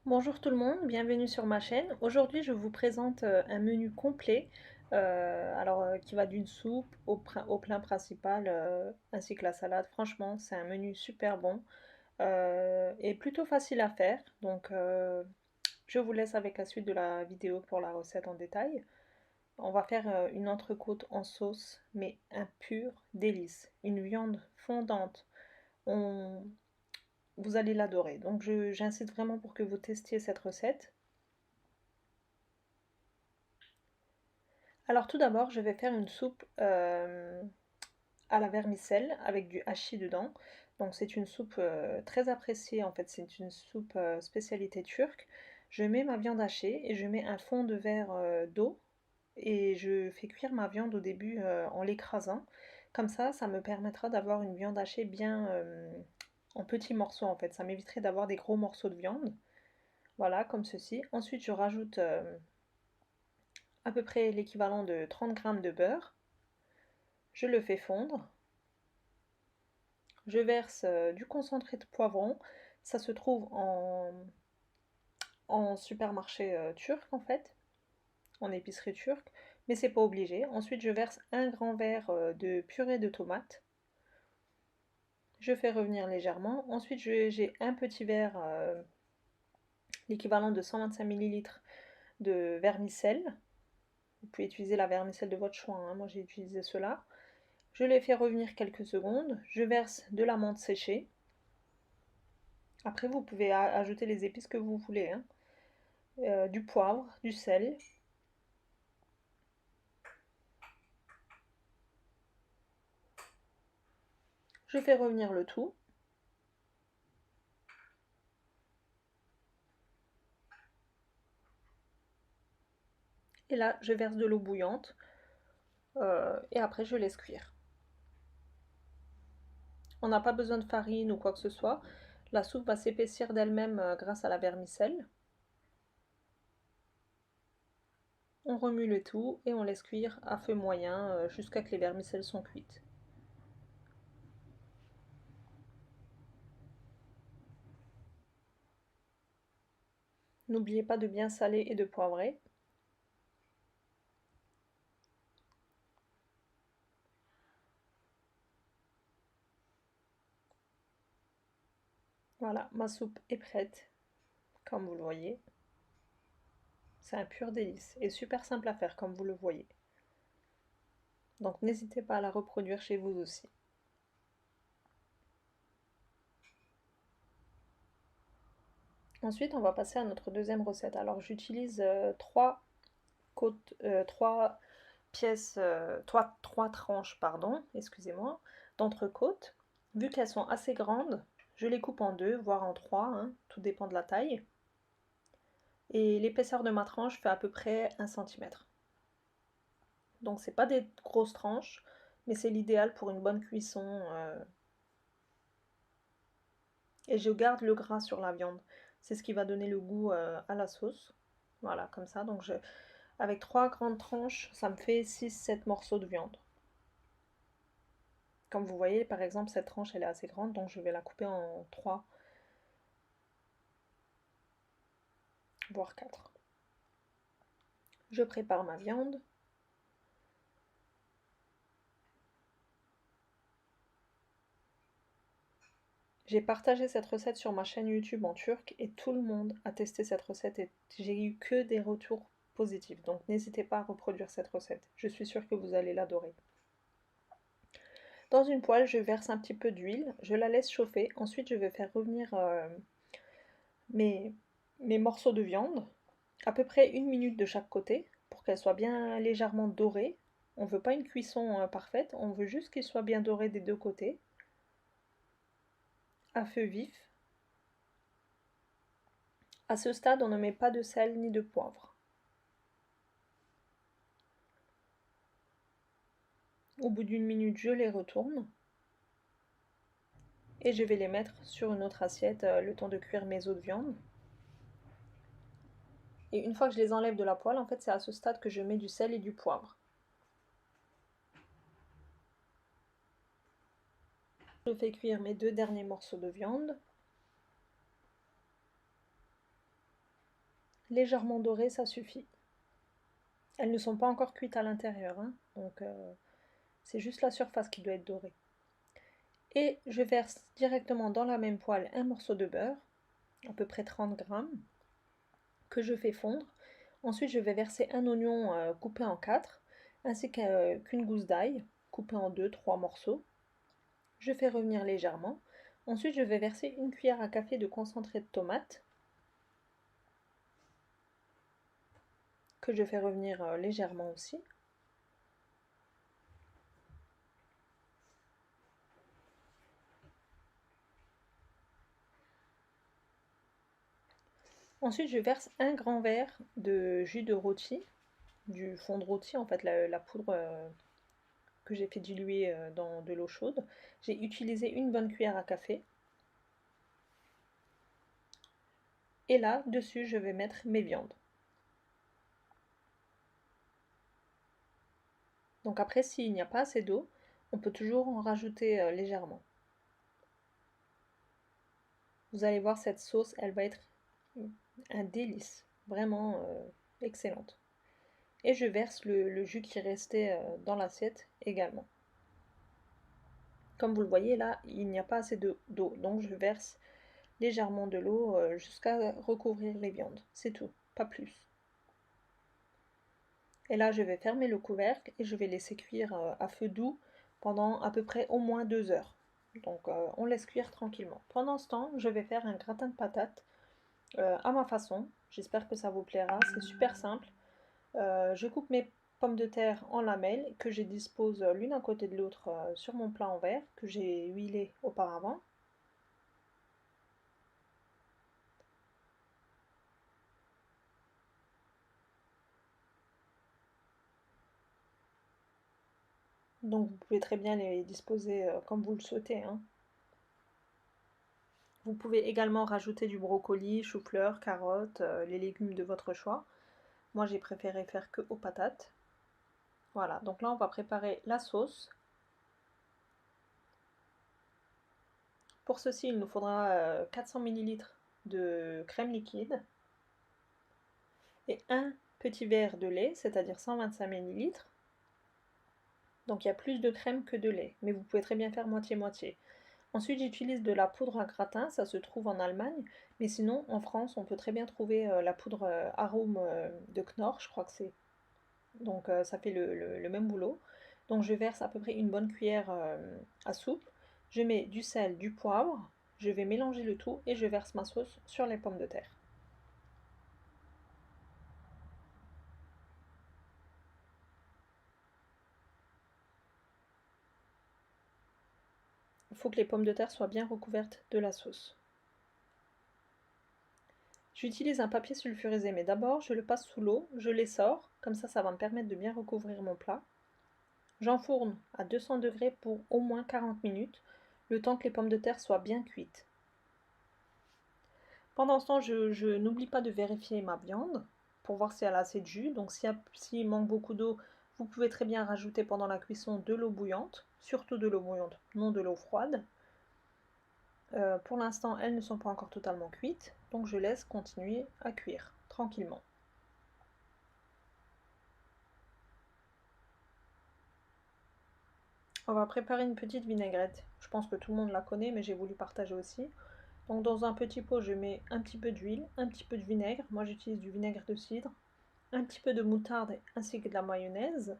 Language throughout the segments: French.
Bonjour tout le monde, bienvenue sur ma chaîne. Aujourd'hui, je vous présente un menu complet, qui va d'une soupe au plat principal ainsi que la salade. Franchement, c'est un menu super bon et plutôt facile à faire. Je vous laisse avec la suite de la vidéo pour la recette en détail. On va faire une entrecôte en sauce, mais un pur délice. Une viande fondante. On, Vous allez l'adorer. J'incite vraiment pour que vous testiez cette recette. Alors tout d'abord, je vais faire une soupe à la vermicelle avec du hachis dedans. Donc c'est une soupe très appréciée en fait, c'est une soupe spécialité turque. Je mets ma viande hachée et je mets un fond de verre d'eau et je fais cuire ma viande au début en l'écrasant. Comme ça me permettra d'avoir une viande hachée bien en petits morceaux en fait. Ça m'éviterait d'avoir des gros morceaux de viande. Voilà, comme ceci. Ensuite, je rajoute à peu près l'équivalent de 30 grammes de beurre. Je le fais fondre. Je verse du concentré de poivron. Ça se trouve en supermarché turc en fait, en épicerie turque, mais c'est pas obligé. Ensuite, je verse un grand verre de purée de tomates. Je fais revenir légèrement. Ensuite, j'ai un petit verre, l'équivalent de 125 millilitres de vermicelle. Vous pouvez utiliser la vermicelle de votre choix, hein. Moi, j'ai utilisé cela. Je les fais revenir quelques secondes. Je verse de la menthe séchée. Après, vous pouvez ajouter les épices que vous voulez, hein. Du poivre, du sel. Je fais revenir le tout. Et là, je verse de l'eau bouillante. Et après, je laisse cuire. On n'a pas besoin de farine ou quoi que ce soit. La soupe va s'épaissir d'elle-même grâce à la vermicelle. On remue le tout et on laisse cuire à feu moyen jusqu'à ce que les vermicelles sont cuites. N'oubliez pas de bien saler et de poivrer. Voilà, ma soupe est prête, comme vous le voyez. C'est un pur délice et super simple à faire, comme vous le voyez. Donc n'hésitez pas à la reproduire chez vous aussi. Ensuite, on va passer à notre deuxième recette. Alors j'utilise trois pièces, trois tranches, pardon, excusez-moi, d'entrecôte. Vu qu'elles sont assez grandes, je les coupe en deux, voire en trois, hein, tout dépend de la taille. Et l'épaisseur de ma tranche fait à peu près 1 cm. Donc c'est pas des grosses tranches, mais c'est l'idéal pour une bonne cuisson. Et je garde le gras sur la viande. C'est ce qui va donner le goût à la sauce. Voilà, comme ça. Avec trois grandes tranches, ça me fait 6-7 morceaux de viande. Comme vous voyez, par exemple, cette tranche, elle est assez grande, donc je vais la couper en 3, voire 4. Je prépare ma viande. J'ai partagé cette recette sur ma chaîne YouTube en turc et tout le monde a testé cette recette et j'ai eu que des retours positifs. Donc n'hésitez pas à reproduire cette recette. Je suis sûre que vous allez l'adorer. Dans une poêle, je verse un petit peu d'huile, je la laisse chauffer. Ensuite, je vais faire revenir mes, mes morceaux de viande, à peu près 1 minute de chaque côté, pour qu'elle soit bien légèrement dorée. On ne veut pas une cuisson parfaite, on veut juste qu'il soit bien doré des deux côtés, à feu vif. À ce stade, on ne met pas de sel ni de poivre. Au bout d'1 minute, je les retourne et je vais les mettre sur une autre assiette le temps de cuire mes os de viande. Et une fois que je les enlève de la poêle, en fait, c'est à ce stade que je mets du sel et du poivre. Je fais cuire mes deux derniers morceaux de viande. légèrement dorées, ça suffit. Elles ne sont pas encore cuites à l'intérieur, hein, donc c'est juste la surface qui doit être dorée. Et je verse directement dans la même poêle un morceau de beurre, à peu près 30 grammes, que je fais fondre. Ensuite, je vais verser un oignon coupé en 4, ainsi qu'une gousse d'ail, coupée en 2-3 morceaux. Je fais revenir légèrement. Ensuite, je vais verser une cuillère à café de concentré de tomate, que je fais revenir légèrement aussi. Ensuite, je verse un grand verre de jus de rôti, du fond de rôti, en fait, la poudre que j'ai fait diluer dans de l'eau chaude. J'ai utilisé une bonne cuillère à café. Et là, dessus, je vais mettre mes viandes. Donc après, s'il n'y a pas assez d'eau, on peut toujours en rajouter légèrement. Vous allez voir, cette sauce, elle va être un délice, vraiment excellente. Et je verse le jus qui restait dans l'assiette également. Comme vous le voyez là, il n'y a pas assez d'eau, donc je verse légèrement de l'eau jusqu'à recouvrir les viandes. C'est tout, pas plus. Et là, je vais fermer le couvercle et je vais laisser cuire à feu doux pendant à peu près au moins 2 heures. Donc on laisse cuire tranquillement. Pendant ce temps, je vais faire un gratin de patates à ma façon. J'espère que ça vous plaira. C'est super simple. Je coupe mes pommes de terre en lamelles que je dispose l'une à côté de l'autre sur mon plat en verre que j'ai huilé auparavant. Donc vous pouvez très bien les disposer comme vous le souhaitez, hein. Vous pouvez également rajouter du brocoli, chou-fleur, carottes, les légumes de votre choix. Moi j'ai préféré faire que aux patates. Voilà, donc là on va préparer la sauce. Pour ceci, il nous faudra 400 ml de crème liquide et un petit verre de lait, c'est-à-dire 125 ml. Donc il y a plus de crème que de lait, mais vous pouvez très bien faire moitié-moitié. Ensuite, j'utilise de la poudre à gratin, ça se trouve en Allemagne, mais sinon en France, on peut très bien trouver la poudre arôme de Knorr, je crois que c'est. Donc ça fait le même boulot. Donc je verse à peu près une bonne cuillère à soupe. Je mets du sel, du poivre, je vais mélanger le tout et je verse ma sauce sur les pommes de terre. Il faut que les pommes de terre soient bien recouvertes de la sauce. J'utilise un papier sulfurisé, mais d'abord je le passe sous l'eau, je l'essore, comme ça va me permettre de bien recouvrir mon plat. J'enfourne à 200 degrés pour au moins 40 minutes, le temps que les pommes de terre soient bien cuites. Pendant ce temps, je n'oublie pas de vérifier ma viande pour voir si elle a assez de jus. Donc s'il manque beaucoup d'eau, vous pouvez très bien rajouter pendant la cuisson de l'eau bouillante, surtout de l'eau bouillante, non de l'eau froide. Pour l'instant, elles ne sont pas encore totalement cuites, donc je laisse continuer à cuire tranquillement. On va préparer une petite vinaigrette. Je pense que tout le monde la connaît, mais j'ai voulu partager aussi. Donc dans un petit pot, je mets un petit peu d'huile, un petit peu de vinaigre. Moi j'utilise du vinaigre de cidre, un petit peu de moutarde ainsi que de la mayonnaise.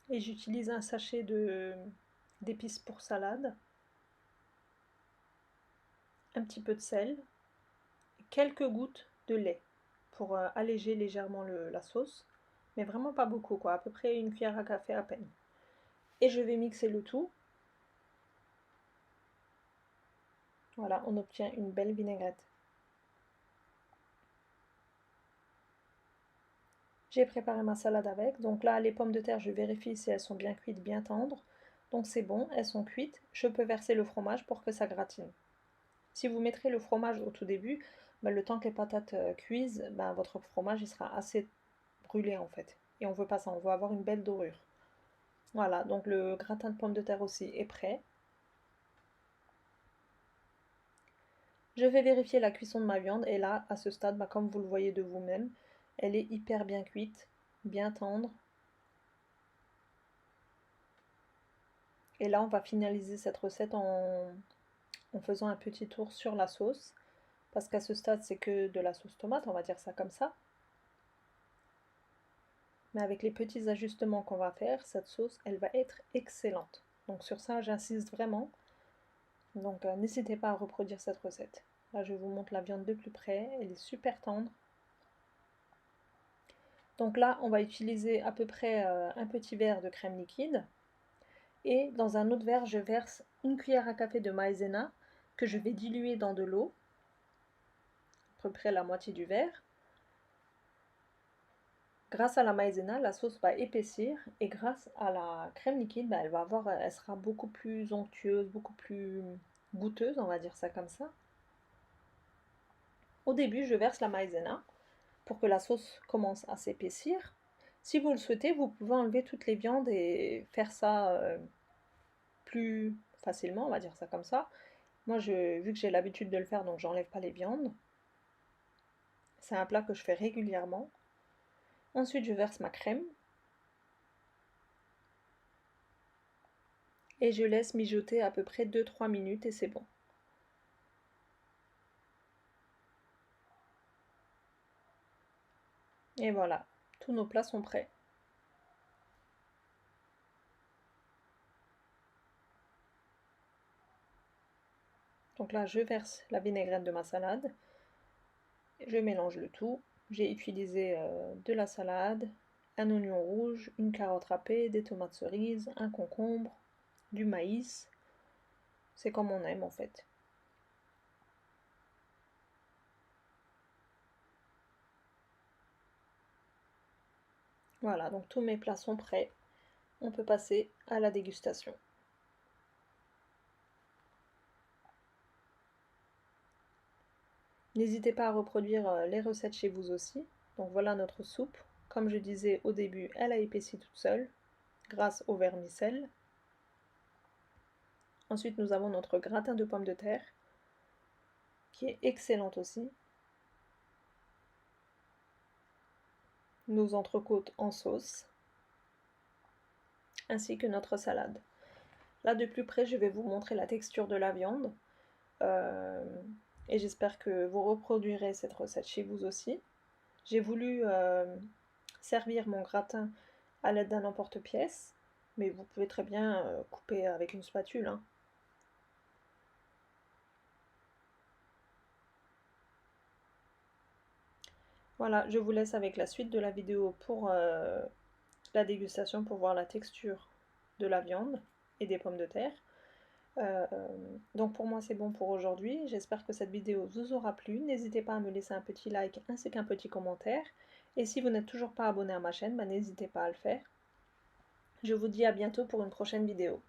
Et j'utilise un sachet d'épices pour salade, un petit peu de sel, et quelques gouttes de lait pour alléger légèrement la sauce, mais vraiment pas beaucoup, quoi, à peu près une cuillère à café à peine. Et je vais mixer le tout. Voilà, on obtient une belle vinaigrette. J'ai préparé ma salade avec, donc là les pommes de terre, je vérifie si elles sont bien cuites, bien tendres. Donc c'est bon, elles sont cuites. Je peux verser le fromage pour que ça gratine. Si vous mettrez le fromage au tout début, le temps que les patates cuisent, votre fromage il sera assez brûlé en fait. Et on veut pas ça, on veut avoir une belle dorure. Voilà, donc le gratin de pommes de terre aussi est prêt. Je vais vérifier la cuisson de ma viande et là, à ce stade, bah, comme vous le voyez de vous-même, elle est hyper bien cuite, bien tendre. Et là, on va finaliser cette recette en faisant un petit tour sur la sauce. Parce qu'à ce stade, c'est que de la sauce tomate, on va dire ça comme ça. Mais avec les petits ajustements qu'on va faire, cette sauce, elle va être excellente. Donc sur ça, j'insiste vraiment. Donc n'hésitez pas à reproduire cette recette. Là, je vous montre la viande de plus près. Elle est super tendre. Donc là, on va utiliser à peu près un petit verre de crème liquide. Et dans un autre verre, je verse une cuillère à café de maïzena que je vais diluer dans de l'eau, à peu près la moitié du verre. Grâce à la maïzena, la sauce va épaissir et grâce à la crème liquide, bah, elle sera beaucoup plus onctueuse, beaucoup plus goûteuse, on va dire ça comme ça. Au début, je verse la maïzena pour que la sauce commence à s'épaissir. Si vous le souhaitez, vous pouvez enlever toutes les viandes et faire ça plus facilement, on va dire ça comme ça. Moi, vu que j'ai l'habitude de le faire, donc j'enlève pas les viandes. C'est un plat que je fais régulièrement. Ensuite, je verse ma crème et je laisse mijoter à peu près 2-3 minutes et c'est bon. Et voilà, tous nos plats sont prêts. Donc là, je verse la vinaigrette de ma salade. Je mélange le tout. J'ai utilisé de la salade, un oignon rouge, une carotte râpée, des tomates cerises, un concombre, du maïs. C'est comme on aime en fait. Voilà, donc tous mes plats sont prêts. On peut passer à la dégustation. N'hésitez pas à reproduire les recettes chez vous aussi. Donc voilà notre soupe. Comme je disais au début, elle a épaissi toute seule grâce au vermicelle. Ensuite, nous avons notre gratin de pommes de terre qui est excellente aussi. Nos entrecôtes en sauce ainsi que notre salade. Là de plus près, je vais vous montrer la texture de la viande et j'espère que vous reproduirez cette recette chez vous aussi. J'ai voulu servir mon gratin à l'aide d'un emporte-pièce, mais vous pouvez très bien couper avec une spatule, hein. Voilà, je vous laisse avec la suite de la vidéo pour la dégustation, pour voir la texture de la viande et des pommes de terre. Euh, donc pour moi c'est bon pour aujourd'hui, j'espère que cette vidéo vous aura plu, n'hésitez pas à me laisser un petit like ainsi qu'un petit commentaire, et si vous n'êtes toujours pas abonné à ma chaîne, bah, n'hésitez pas à le faire. Je vous dis à bientôt pour une prochaine vidéo.